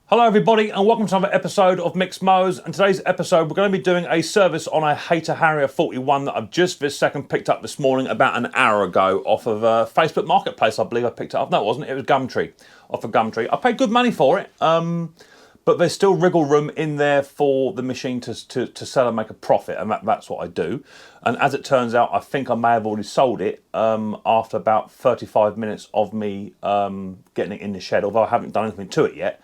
Hello everybody and welcome to another episode of Micks Mowers, and today's episode we're going to be doing a service on a Hayter Harrier 41 that I've just this second picked up this morning about an hour ago off of Facebook Marketplace. I believe I picked it up. No, it wasn't. It was Gumtree, off of Gumtree. I paid good money for it, but there's still wriggle room in there for the machine to sell and make a profit, and that's what I do. And as it turns out, I think I may have already sold it after about 35 minutes of me getting it in the shed, although I haven't done anything to it yet.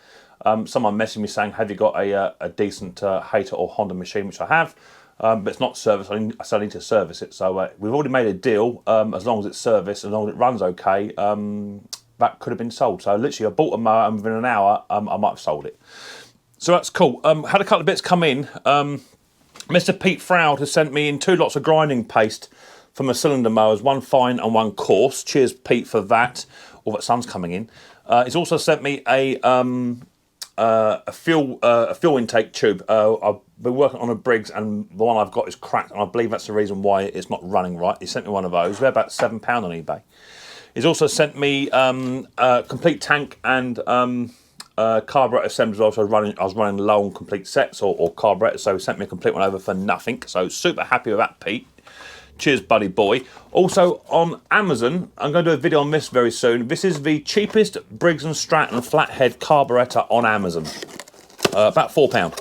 Someone messaged me saying, have you got a decent Hayter or Honda machine, which I have, but it's not serviced, so I need to service it. So we've already made a deal, as long as it's serviced, as long as it runs okay, that could have been sold. So literally I bought a mower and within an hour I might have sold it. So that's cool. Had a couple of bits come in. Mr. Pete Froud has sent me in 2 lots of grinding paste for my cylinder mowers, one fine and one coarse. Cheers Pete for that. All that sun's coming in. He's also sent me a fuel intake tube. I've been working on a Briggs and the one I've got is cracked, and I believe that's the reason why it's not running right. He sent me one of those. They're about £7 on eBay. He's also sent me a complete tank and carburetor assembly as well. So I was running low on complete sets or carburetors, so he sent me a complete one over for nothing. So super happy with that, Pete. Cheers, buddy boy. Also on Amazon, I'm going to do a video on this very soon. This is the cheapest Briggs & Stratton flathead carburetor on Amazon. About £4.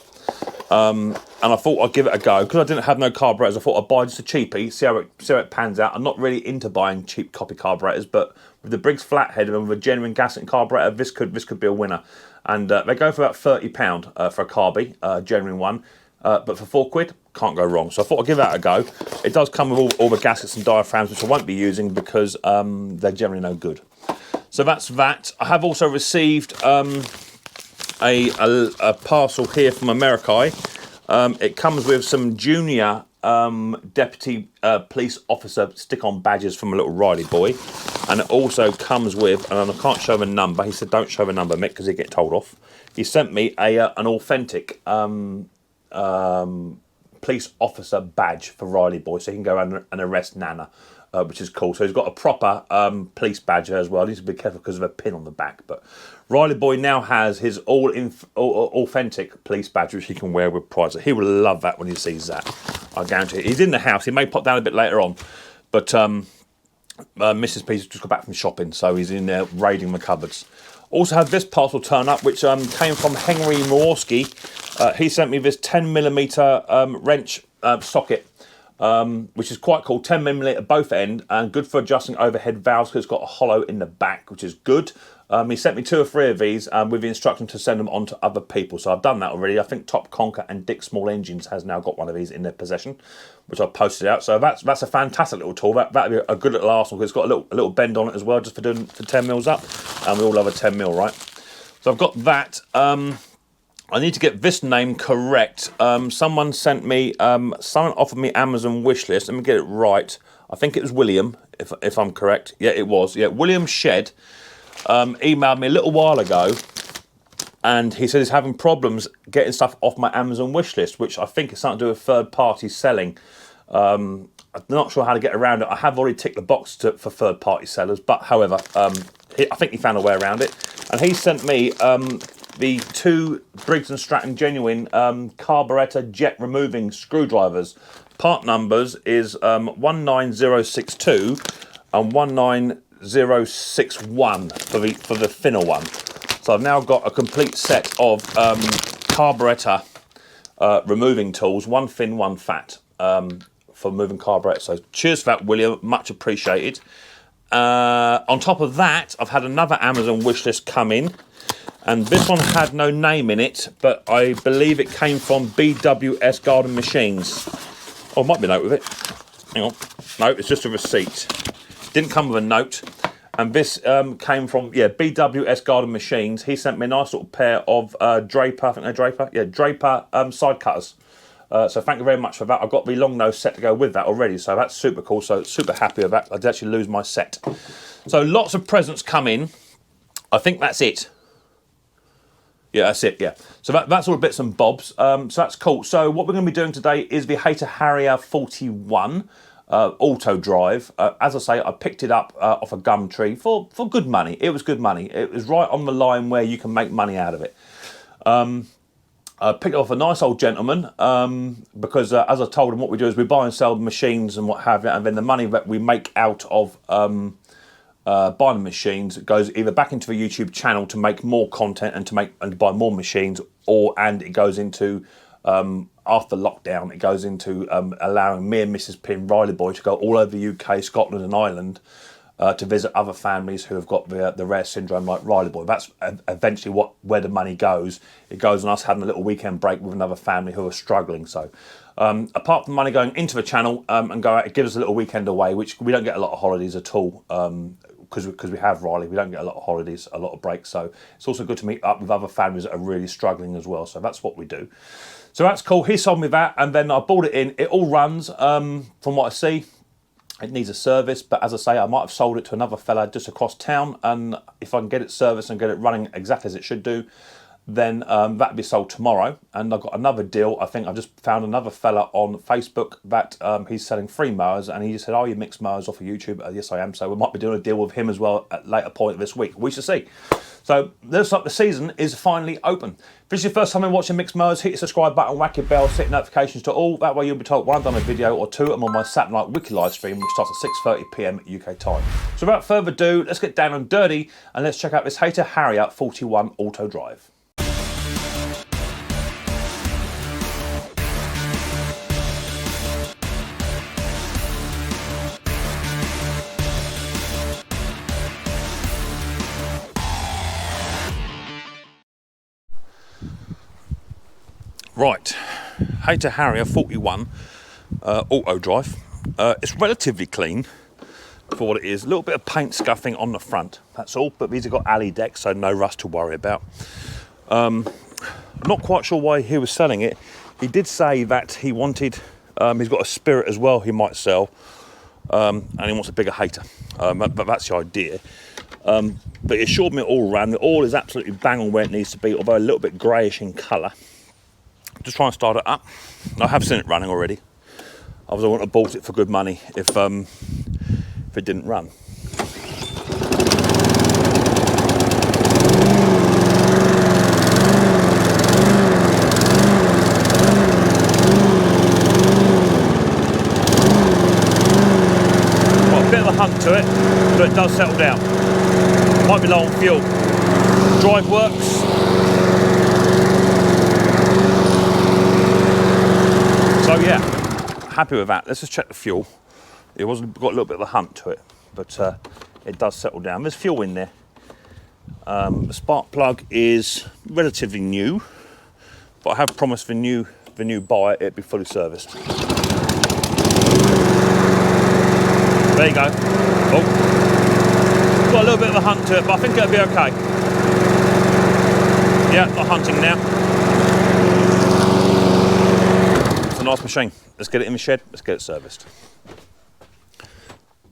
And I thought I'd give it a go. Because I didn't have no carburetors, I thought I'd buy just a cheapie, see how it pans out. I'm not really into buying cheap copy carburetors, but with the Briggs flathead and with a genuine gasket carburetor, this could be a winner. And they go for about £30 for a carby, genuine one. But for £4, can't go wrong. So I thought I'd give that a go. It does come with all the gaskets and diaphragms, which I won't be using because they're generally no good. So that's that. I have also received a parcel here from America. It comes with some junior deputy police officer stick-on badges from a little Riley boy. And it also comes with, and I can't show the number. He said, don't show the number, Mick, because he'll get told off. He sent me an authentic police officer badge for Riley boy, so he can go around and arrest Nana, which is cool. So he's got a proper police badge as well. He needs to be careful because of a pin on the back, but Riley boy now has his authentic police badge, which he can wear with pride. So he will love that when he sees that, I guarantee it. He's in the house. He may pop down a bit later on, but Mrs. P's just got back from shopping, so he's in there raiding the cupboards. Also had this parcel turn up, which came from Henry Moworski. He sent me this 10mm wrench socket, which is quite cool. 10mm both end, and good for adjusting overhead valves because it's got a hollow in the back, which is good. He sent me 2 or 3 of these with the instruction to send them on to other people. So I've done that already. I think Top Conker and Dick Small Engines has now got one of these in their possession, which I've posted out. So that's a fantastic little tool. That'd be a good little arsenal because it's got a little bend on it as well, just for doing for 10 mils up. And we all love a 10 mil, right? So I've got that. I need to get this name correct. Someone sent me, someone offered me Amazon wish list. Let me get it right. I think it was William, if I'm correct. Yeah, it was. Yeah, William Shed emailed me a little while ago, and he said he's having problems getting stuff off my Amazon wish list, which I think is something to do with third-party selling. I'm not sure how to get around it. I have already ticked the box for third-party sellers, but however, I think he found a way around it. And he sent me the 2 Briggs & Stratton genuine carburetor jet removing screwdrivers. Part numbers is 19062 and 19061 for the thinner one. So I've now got a complete set of carburetor removing tools, one thin, one fat, for moving carburetors. So cheers for that, William, much appreciated. On top of that, I've had another Amazon wish list come in, and this one had no name in it, but I believe it came from BWS Garden Machines. Oh, might be a note with it. Hang on. No, it's just a receipt. Didn't come with a note. And this came from, BWS Garden Machines. He sent me a nice little pair of Draper, I think they're Draper. Yeah, Draper side cutters. So thank you very much for that. I've got the long nose set to go with that already, so that's super cool. So super happy with that. I did actually lose my set. So lots of presents come in. I think that's it. Yeah, that's it, yeah. So that's all the bits and bobs. So that's cool. So what we're going to be doing today is the Hayter Harrier 41 auto drive. As I say, I picked it up off a Gumtree for good money. It was good money. It was right on the line where you can make money out of it. I picked it off a nice old gentleman because as I told him, what we do is we buy and sell machines and what have you, and then the money that we make out of buying the machines goes either back into the YouTube channel to make more content and to buy more machines, and it goes into after lockdown, it goes into allowing me and Mrs. Pin Riley Boy to go all over the UK, Scotland and Ireland to visit other families who have got the rare syndrome like Riley Boy. That's eventually where the money goes. It goes on us having a little weekend break with another family who are struggling. So apart from money going into the channel and go out, it gives us a little weekend away, which we don't get a lot of holidays at all. Because we have Riley, we don't get a lot of holidays, a lot of breaks. So it's also good to meet up with other families that are really struggling as well. So that's what we do. So that's cool. He sold me that, and then I bought it in. It all runs from what I see. It needs a service, but as I say, I might have sold it to another fella just across town, and if I can get it serviced and get it running exactly as it should do, then that'll be sold tomorrow. And I've got another deal. I think I've just found another fella on Facebook that he's selling free mowers, and he just said, "Oh, you Micks Mowers off of YouTube?" Yes, I am. So we might be doing a deal with him as well at a later point this week. We shall see. So looks like the season is finally open. If this is your first time in watching Micks Mowers, hit the subscribe button, whack your bell, set notifications to all. That way you'll be told when I've done a video or two. I'm on my Saturday night wiki live stream, which starts at 6:30 PM UK time. So without further ado, let's get down and dirty and let's check out this Hayter Harrier 41 auto drive. Right, Hayter Harrier 41 auto drive. It's relatively clean for what it is. A little bit of paint scuffing on the front, that's all. But these have got alley decks, so no rust to worry about. Not quite sure why he was selling it. He did say that he wanted, he's got a Spirit as well he might sell, and he wants a bigger Hayter. But that's the idea. But he assured me it all ran. The oil is absolutely bang on where it needs to be, although a little bit greyish in colour. Just try and start it up. I have seen it running already. Otherwise I wouldn't have bought it for good money if it didn't run. Got a bit of a hump to it, but it does settle down. Might be low on fuel. Drive works. So yeah, happy with that. Let's just check the fuel. It got a little bit of a hump to it, but it does settle down. There's fuel in there. The spark plug is relatively new, but I have promised the new buyer it'd be fully serviced. There you go. Oh, got a little bit of a hump to it, but I think it'll be okay. Yeah, not hunting now. Nice machine. Let's get it in the shed, let's get it serviced.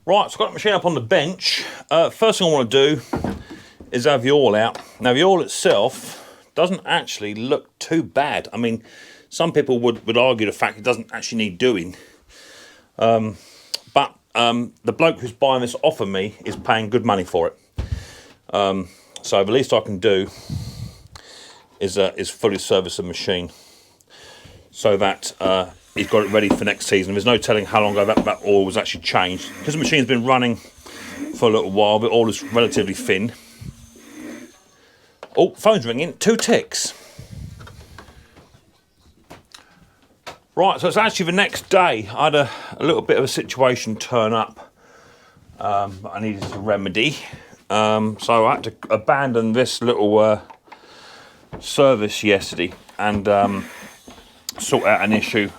Right, so I've got the machine up on the bench. First thing I want to do is have the oil out. Now the oil itself doesn't actually look too bad. I mean, some people would argue the fact it doesn't actually need doing. But the bloke who's buying this off of me is paying good money for it. So the least I can do is fully service the machine, so that he's got it ready for next season. There's no telling how long ago that oil was actually changed. Because the machine's been running for a little while, the oil is relatively thin. Oh, phone's ringing, 2 ticks. Right, so it's actually the next day. I had a little bit of a situation turn up that I needed to remedy. So I had to abandon this little service yesterday and sort out an issue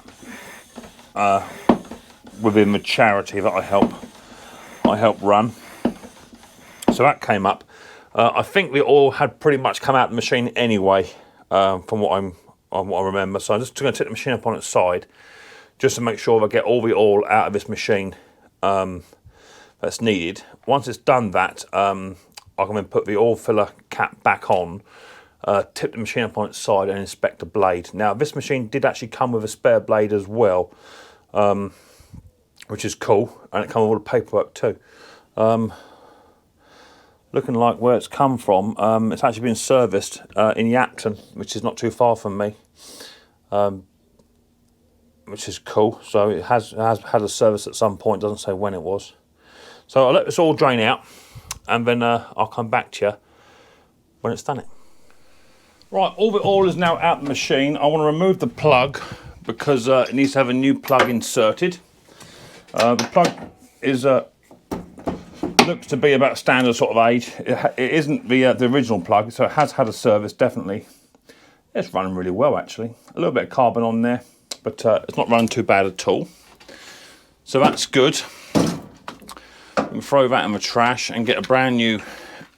within the charity that I help run. So that came up. I think the oil had pretty much come out of the machine anyway, from what I remember. So I'm just going to take the machine up on its side, just to make sure I get all the oil out of this machine that's needed. Once it's done that, I can then put the oil filler cap back on, tip the machine up on its side and inspect the blade. Now this machine did actually come with a spare blade as well, which is cool, and it comes with all the paperwork too. looking like where it's come from. It's actually been serviced in Yapton, which is not too far from me, which is cool. So it has had a service at some point, doesn't say when it was. So I'll let this all drain out, and then I'll come back to you when it's done it. Right, all the oil is now out the machine. I want to remove the plug because it needs to have a new plug inserted. The plug is looks to be about standard sort of age. It isn't the original plug, so it has had a service, definitely. It's running really well, actually. A little bit of carbon on there, but it's not running too bad at all. So that's good. We can throw that in the trash and get a brand new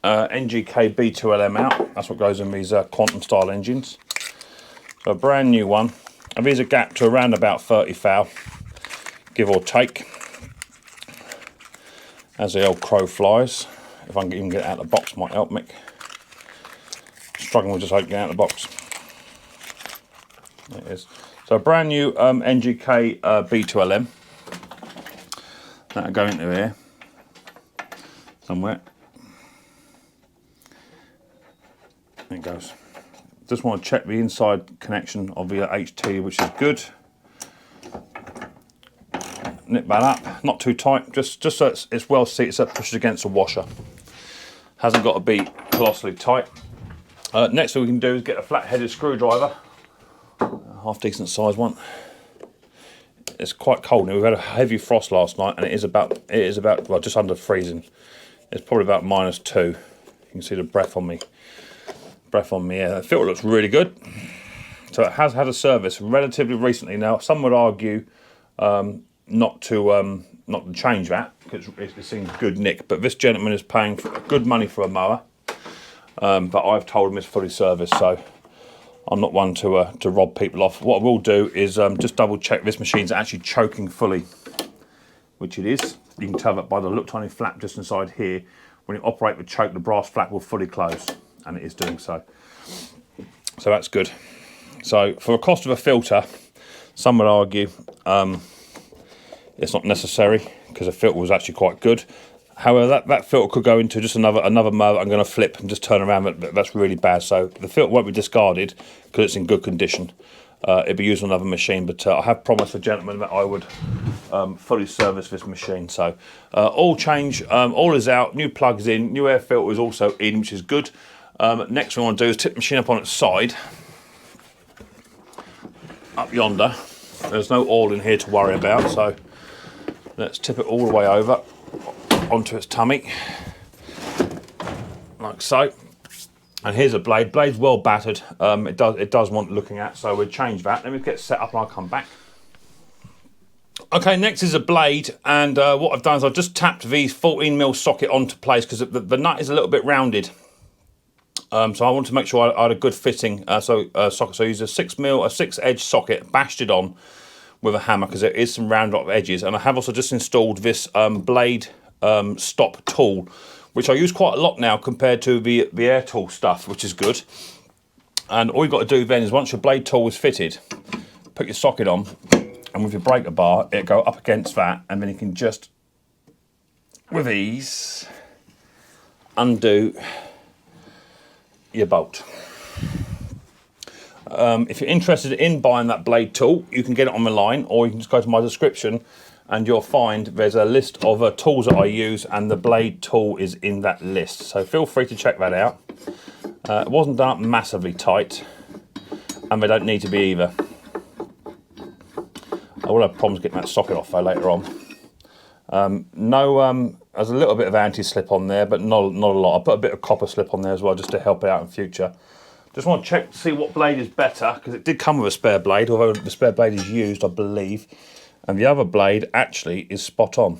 NGK B2LM out. That's what goes in these quantum style engines. So a brand new one. And these are gapped to around about 30 thou, give or take, as the old crow flies. If I can even get it out of the box, might help, Mick. Struggling with just opening it out of the box. There it is. So a brand new NGK B2LM. That'll go into here somewhere. There it goes. Just want to check the inside connection of the HT, which is good. Nip that up, not too tight, just so it's well seated, so it pushes against the washer. Hasn't got to be colossally tight. Next thing we can do is get a flat-headed screwdriver, a half decent size one. It's quite cold now. We've had a heavy frost last night, and it is about well, just under freezing. It's probably about -2. You can see the breath on me. Yeah, the filter looks really good. So it has had a service relatively recently. Now, some would argue not to change that because it's in good nick. But this gentleman is paying good money for a mower. But I've told him it's fully serviced, so I'm not one to rob people off. What I will do is just double check this machine's actually choking fully, which it is. You can tell that by the little tiny flap just inside here. When you operate the choke, the brass flap will fully close, and it is doing so. So that's good. So for a cost of a filter, some would argue it's not necessary because the filter was actually quite good. However, that filter could go into just another mower I'm going to flip and just turn around, but that's really bad. So the filter won't be discarded because it's in good condition. It'll be used on another machine, but I have promised the gentleman that I would fully service this machine. So all change, all is out, new plugs in, new air filter is also in, which is good. Next thing I want to do is tip the machine up on its side, up yonder. There's no oil in here to worry about, so let's tip it all the way over onto its tummy, like so. And here's a blade. Blade's well battered. It does want looking at, so we'll change that. Let me get set up and I'll come back. Okay, next is a blade, and what I've done is I've just tapped the 14mm socket onto place because the nut is a little bit rounded. So I want to make sure I had a good fitting socket. So I used a 6-edge socket, bashed it on with a hammer because there is some round off edges, and I have also just installed this blade stop tool, which I use quite a lot now compared to the air tool stuff, which is good. And all you've got to do then is once your blade tool is fitted, put your socket on, and with your breaker bar, it'll go up against that, and then you can just, with ease, undo your bolt. If you're interested in buying that blade tool, you can get it on the line, or you can just go to my description and you'll find there's a list of tools that I use, and the blade tool is in that list. So feel free to check that out. It wasn't done up massively tight, and they don't need to be either. I will have problems getting that socket off though later on. There's a little bit of anti-slip on there, but not a lot. I put a bit of copper slip on there as well just to help it out in future. Just want to check to see what blade is better, because it did come with a spare blade, although the spare blade is used, I believe. And the other blade actually is spot on.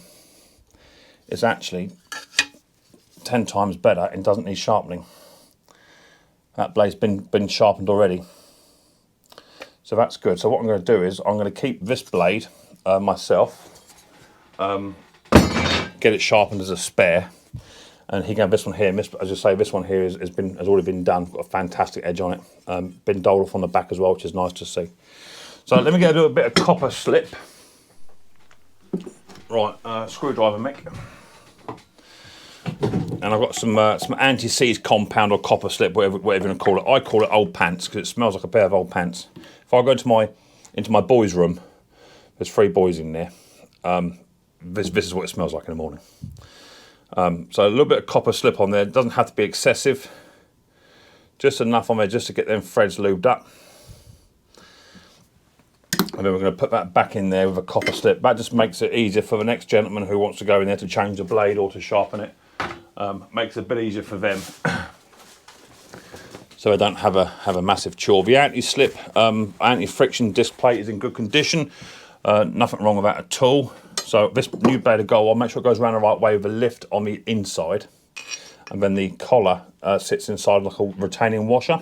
It's actually 10 times better and doesn't need sharpening. That blade's been sharpened already. So that's good. So what I'm going to do is I'm going to keep this blade myself, get it sharpened as a spare, and he can have this one here. And this, as I say, this one here has already been done. Got a fantastic edge on it. Been doled off on the back as well, which is nice to see. So let me do a bit of copper slip. Right, screwdriver, Mick. And I've got some anti-seize compound or copper slip, whatever you want to call it. I call it old pants because it smells like a pair of old pants. If I go into my boys' room, there's 3 boys in there. This is what it smells like in the morning. So a little bit of copper slip on there. It doesn't have to be excessive. Just enough on there just to get them threads lubed up. And then we're going to put that back in there with a copper slip. That just makes it easier for the next gentleman who wants to go in there to change the blade or to sharpen it. Makes it a bit easier for them. So they don't have a massive chore. The anti-slip, anti-friction disc plate is in good condition. Nothing wrong with that at all. So this new blade of gold, I'll make sure it goes around the right way with a lift on the inside. And then the collar sits inside like a retaining washer.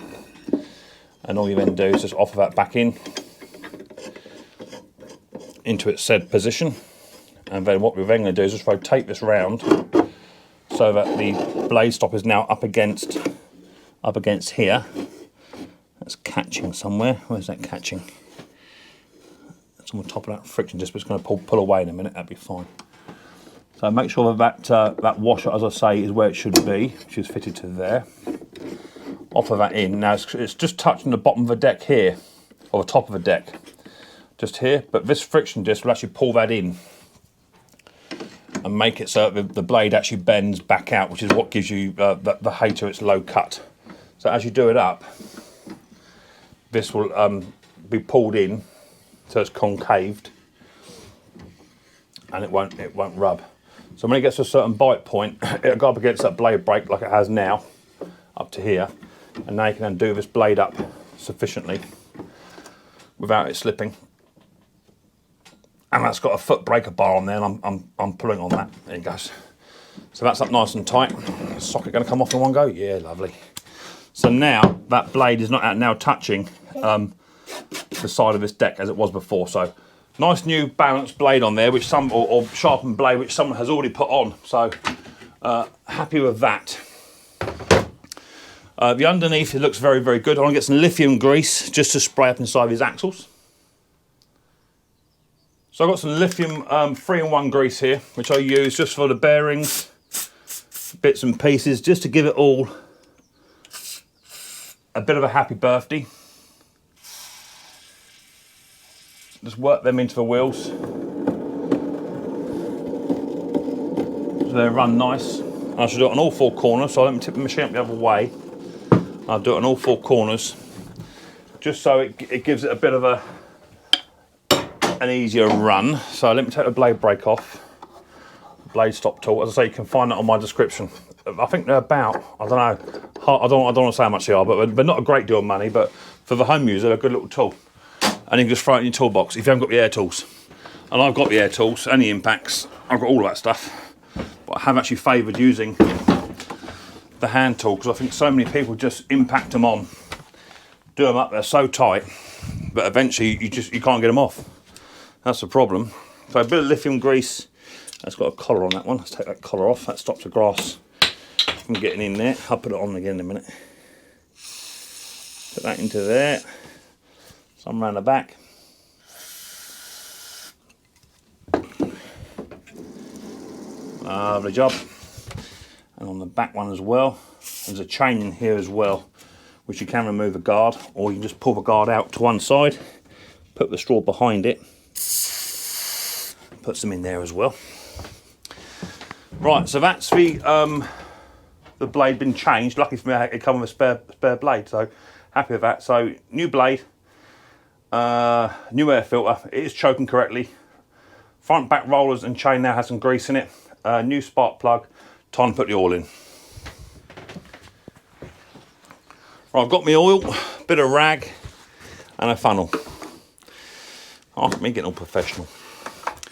And all you then do is just offer that back into its said position. And then what we're then going to do is just rotate this round so that the blade stop is now up against here. That's catching somewhere. Where's that catching? That's on the top of that friction disc, but it's going to pull away in a minute. That'd be fine. So make sure that washer, as I say, is where it should be, which is fitted to there. Offer that in. Now it's just touching the bottom of the deck here, or the top of the deck, just here. But this friction disc will actually pull that in and make it so that the blade actually bends back out, which is what gives you the Hayter its low cut. So as you do it up, this will be pulled in, so it's concaved, and it won't rub. So when it gets to a certain bite point, it'll go up against that blade brake like it has now, up to here, and now you can undo this blade up sufficiently without it slipping. And that's got a foot breaker bar on there, and I'm pulling on that. There it goes. So that's up nice and tight. Socket going to come off in one go? Yeah, lovely. So now that blade is not now touching the side of this deck as it was before. So nice new balanced blade on there, which or sharpened blade, which someone has already put on. So happy with that. The underneath, it looks very, very good. I want to get some lithium grease just to spray up inside these axles. So I've got some lithium 3-in-1 grease here, which I use just for the bearings, bits and pieces, just to give it all a bit of a happy birthday. Just work them into the wheels so they run nice. And I should do it on all 4 corners, so let me tip the machine up the other way. I'll do it on all 4 corners, just so it gives it a bit of an easier run. So let me take the blade brake off. Blade stop tool. As I say, you can find that on my description. I think they're about, I don't know, I don't want to say how much they are, but they're not a great deal of money, but for the home user, they're a good little tool. And you can just throw it in your toolbox if you haven't got the air tools. And I've got the air tools and the impacts. I've got all of that stuff. But I have actually favoured using the hand tool because I think so many people just impact them on, do them up, they're so tight, but eventually you can't get them off. That's the problem. So a bit of lithium grease. That's got a collar on that one. Let's take that collar off. That stops the grass from getting in there. I'll put it on again in a minute. Put that into there. Some around the back. Lovely job. And on the back one as well. There's a chain in here as well, which you can remove a guard, or you can just pull the guard out to one side, put the straw behind it, put some in there as well. Right, so that's the blade been changed. Lucky for me, it come with a spare blade, so happy with that. So new blade, new air filter. It is choking correctly. Front, back rollers and chain now has some grease in it. New spark plug. Time to put the oil in. Right, I've got my oil, bit of rag, and a funnel. After me getting all professional.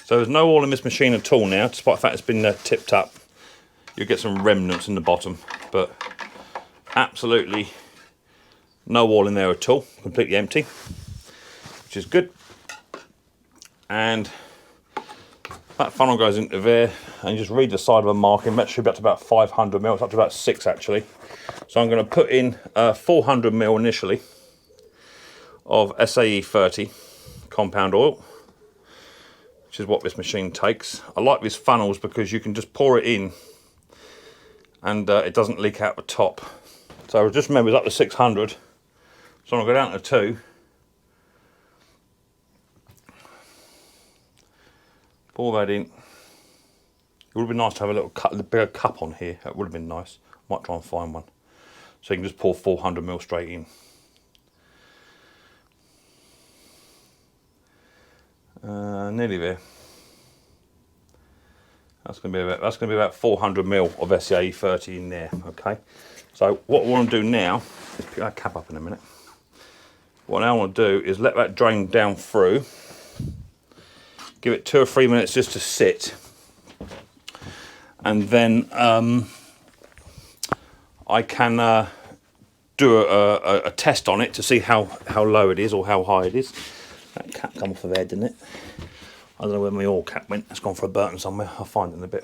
So there's no oil in this machine at all now, despite the fact it's been tipped up. You'll get some remnants in the bottom, but absolutely no oil in there at all, completely empty, which is good. And that funnel goes into there, and you just read the side of a marking. That should be up to about 500 mil. It's up to about 6 actually. So I'm going to put in 400 mil initially of SAE 30 compound oil, which is what this machine takes. I like these funnels because you can just pour it in and it doesn't leak out the top. So just remember it's up to 600. So I'm going to go down to 2. Pour that in. It would have been nice to have a little bigger cup on here. That would have been nice. Might try and find one. So you can just pour 400ml straight in. Nearly there. That's going to be about 400ml of SCAE 30 in there. Okay. So what I want to do now is pick that cap up in a minute. What I want to do is let that drain down through. Give it 2 or 3 minutes just to sit, and then I can do a test on it to see how low it is or how high it is. That cap come off of there, didn't it? I don't know where my oil cap went. It's gone for a Burton somewhere. I'll find it in a bit.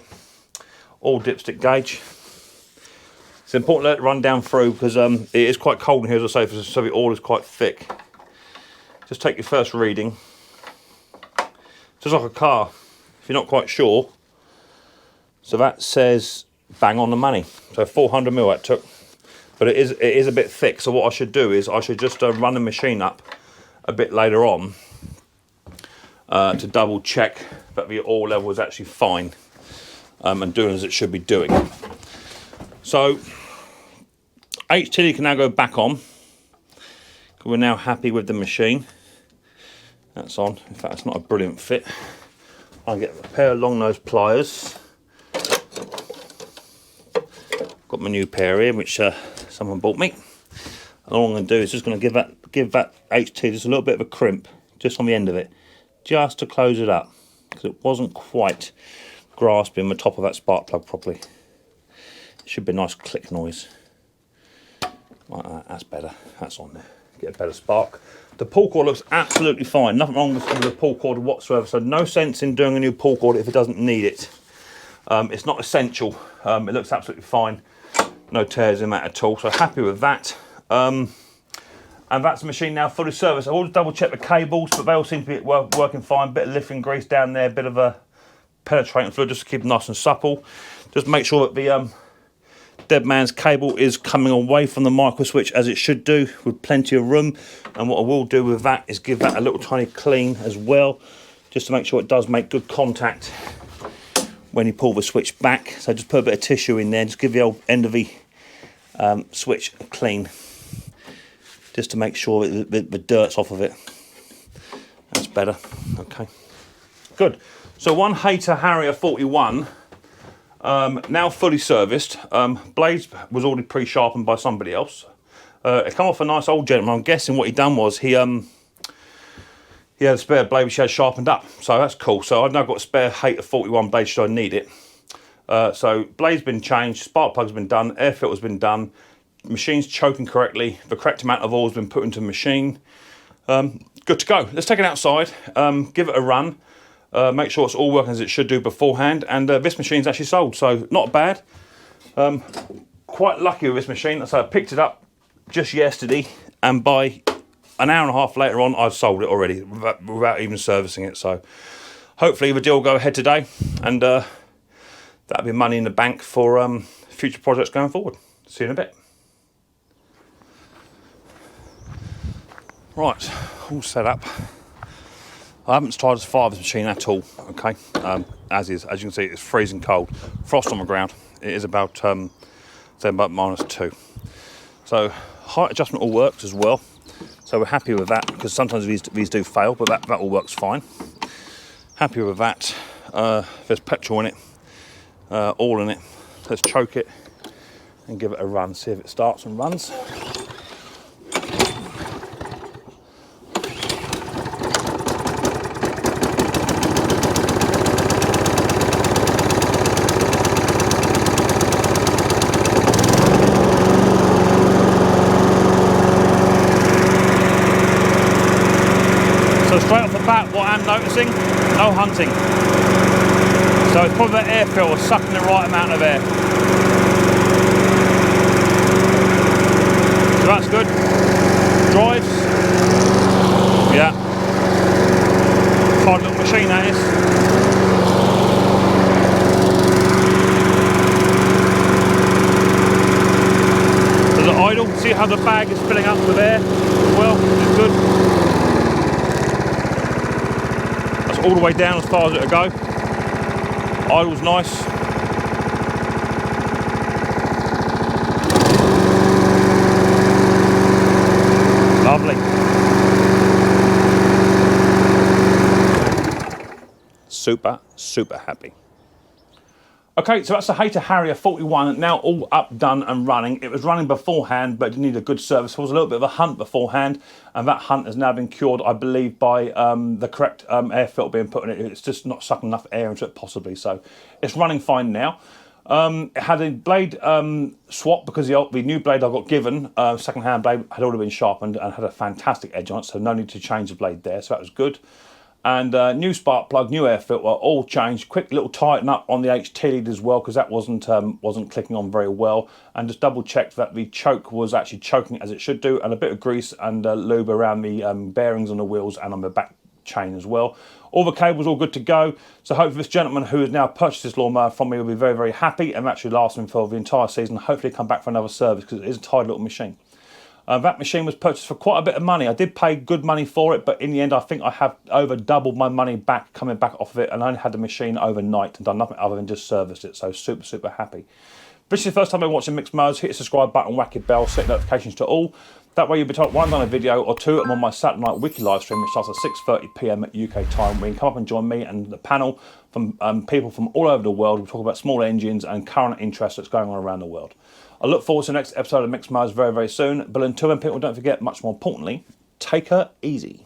Oil dipstick gauge. It's important to let it run down through because it is quite cold in here, as I say, so the oil is quite thick. Just take your first reading. Just like a car, if you're not quite sure. So that says bang on the money. So 400ml that took, but it is a bit thick. So what I should do is I should just run the machine up a bit later on to double check that the oil level is actually fine and doing as it should be doing. So HT can now go back on. We're now happy with the machine. That's on. In fact, it's not a brilliant fit. I'll get a pair of long nose pliers. Got my new pair here, which someone bought me. And all I'm going to do is just going to give that HT just a little bit of a crimp, just on the end of it, just to close it up, because it wasn't quite grasping the top of that spark plug properly. It should be a nice click noise. Like that. That's better. That's on there. Get a better spark. The pull cord looks absolutely fine. Nothing wrong with the pull cord whatsoever. So no sense in doing a new pull cord if it doesn't need it. It's not essential. It looks absolutely fine. No tears in that at all. So happy with that. And that's the machine now fully serviced. I will double check the cables, but they all seem to be working fine. Bit of lifting grease down there, bit of a penetrating fluid just to keep it nice and supple. Just make sure that the dead man's cable is coming away from the micro switch as it should do, with plenty of room. And what I will do with that is give that a little tiny clean as well, just to make sure it does make good contact when you pull the switch back. So just put a bit of tissue in there, just give the old end of the switch a clean, just to make sure the dirt's off of it. That's better. Okay, good. So one Hayter Harrier 41, now fully serviced. Blades was already pre-sharpened by somebody else. It come off a nice old gentleman. I'm guessing what he done was he had a spare blade which he had sharpened up, so that's cool. So I've now got a spare Hayter 41 blade should I need it. So blade's been changed, spark plug's been done, air filter's been done, machine's choking correctly, the correct amount of oil's been put into the machine. Good to go. Let's take it outside, give it a run, make sure it's all working as it should do beforehand, and this machine's actually sold, so not bad. Quite lucky with this machine. So I picked it up just yesterday, and by an hour and a half later on I've sold it already without even servicing it. So hopefully the deal will go ahead today, and that'll be money in the bank for future projects going forward. See you in a bit. Right, all set up. I haven't tried to fire this machine at all, okay? As you can see, it's freezing cold. Frost on the ground. It is about, say about -2. So height adjustment all works as well. So we're happy with that, because sometimes these do fail, but that all works fine. Happy with that. There's petrol in it, all in it. Let's choke it and give it a run, see if it starts and runs. So straight off the bat, what I'm noticing, no hunting. So it's probably the air filter sucking the right amount of air. So that's good. Drives. Yeah. Fine little machine that is. how the bag is filling up with air as well, which is good. That's all the way down as far as it'll go. Idle's nice. Lovely. Super, super happy. Okay, so that's the Hayter Harrier 41, now all up, done and running. It was running beforehand, but it needed a good service. It was a little bit of a hunt beforehand, and that hunt has now been cured, I believe, by the correct air filter being put in it. It's just not sucking enough air into it, possibly. So it's running fine now. It had a blade swap because the new blade I got given, second-hand blade, had already been sharpened and had a fantastic edge on it, so no need to change the blade there, so that was good. And new spark plug, new air filter, all changed. Quick little tighten up on the HT lead as well, because that wasn't clicking on very well. And just double checked that the choke was actually choking as it should do, and a bit of grease and lube around the bearings on the wheels and on the back chain as well. All the cables all good to go. So hopefully this gentleman who has now purchased this lawnmower from me will be very, very happy and actually last him for the entire season. Hopefully come back for another service, because it is a tidy little machine. That machine was purchased for quite a bit of money. I did pay good money for it, but in the end I think I have over doubled my money back coming back off of it, and I only had the machine overnight and done nothing other than just serviced it, so super, super happy. If this is the first time you're watching Micks Mowers, hit the subscribe button, whack your bell, set notifications to all. That way you'll be told when I've done a video, or two, I'm on my Saturday night wiki live stream, which starts at 6:30 PM UK time, where you can come up and join me and the panel from people from all over the world. We talk about small engines and current interest that's going on around the world. I look forward to the next episode of Micks Mowers very, very soon. But until then, people, don't forget, much more importantly, take her easy.